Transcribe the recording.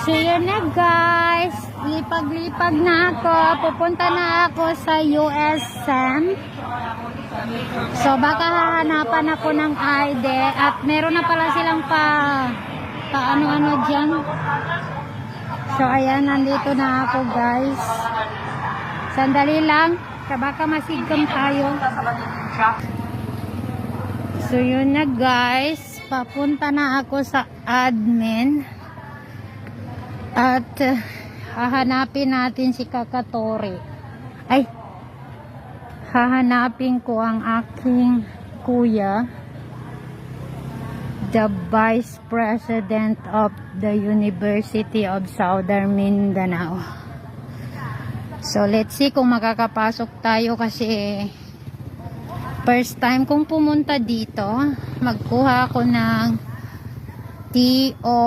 So yun na guys, lipag-lipag na ako, pupunta na ako sa USM. So baka hahanapan ako ng ID at meron na pala silang ano-ano dyan. So ayan, nandito na ako guys. Sandali lang, baka masigam tayo. So yun na guys, papunta na ako sa admin. At hahanapin natin si Kakatori. Ay, hahanapin ko ang aking kuya, the Vice President of the University of Southern Mindanao. So let's see kung makakapasok tayo kasi first time kong pumunta dito. Magkuha ako ng TO